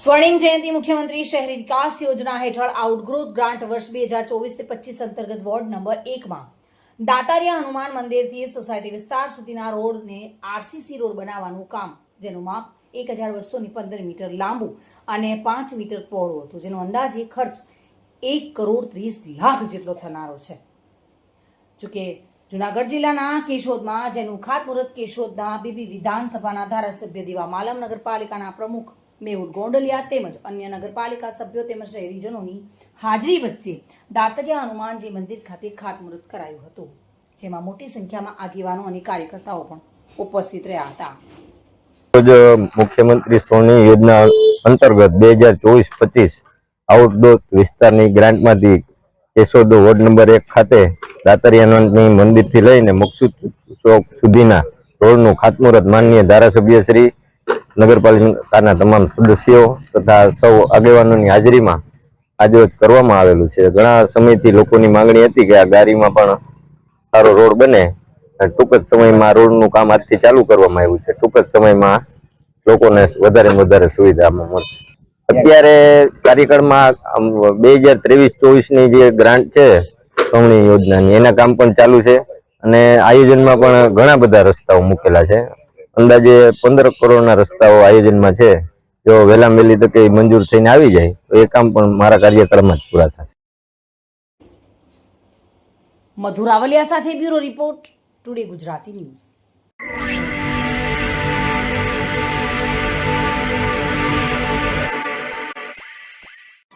સ્વર્ણિમ જયંતિ મુખ્યમંત્રી શહેરી વિકાસ યોજના હેઠળ આઉટગ્રોથ ગ્રાન્ટ વર્ષ 2024-25 અંતર્ગત વોર્ડ નંબર 1 માં દાતારિયા હનુમાન મંદિરથી સોસાયટી વિસ્તાર સુધીના રોડને આરસીસી રોડ બનાવવાનું કામ, જેનું માપ 1215 મીટર લાંબુ અને 5 મીટર પહોળું હતું, જેનો અંદાજે ખર્ચ 1,30,00,000 જેટલો થનારો છે. જોકે જૂનાગઢ જિલ્લાના કેશોદમાં જેનું ખાતમુહૂર્ત કેશોદના બીબી વિધાનસભાના ધારાસભ્ય દીવા માલમ, નગરપાલિકાના પ્રમુખ મેહુલ ગોંડલિયા તેમજ અન્ય નગરપાલિકા સભ્યો તેમજ શહેરીજનોની હાજરી વચ્ચે દાતરિયા હનુમાનજી મંદિર ખાતે ખાતમુહૂર્ત કરાયું હતું, જેમાં મોટી સંખ્યામાં આગેવાનો અને કાર્યકર્તાઓ પણ ઉપસ્થિત રહ્યા હતા. મુખ્યમંત્રી સ્વર્ણિમ યોજના અંતર્ગત 2024-25 આઉટડોર વિસ્તારની ગ્રાન્ટમાંથી કેશોદ વોર્ડ નંબર 1 ખાતે દાતરિયાની મંદિરથી લઈને મકસૂદ ચોક સુધીના રોડનું ખાતમુહૂર્ત માનનીય ધારાસભ્ય શ્રી, નગરપાલિકાના તમામ સદસ્યો તથા સૌ આગેવાનોની હાજરીમાં આજરોજ કરવામાં આવેલું છે. ઘણા સમયથી લોકોની માંગણી હતી કે આ ગાડીમાં પણ સારો રોડ બને. ટૂંક જ સમયમાં રોડનું કામ આજથી ચાલુ કરવામાં આવ્યું છે. ટૂંક જ સમયમાં લોકોને વધારે સુવિધા મળશે. અત્યારે કાર્યક્રમમાં 2023-24ની જે ગ્રાન્ટ છે સ્વર્ણિમ યોજનાની, એના કામ પણ ચાલુ છે અને આયોજનમાં પણ ઘણા બધા રસ્તાઓ મૂકેલા છે. અંદાજે 15 કરોડના રસ્તાઓ આયોજનમાં છે. જો વહેલા વહેલી તકે મંજૂર થઈને આવી જાય તો એ કામ પણ મારા કાર્યક્રમમાં જ પૂરા થશે. મધુર રાવલિયા સાથે bureau report, today Gujarati news.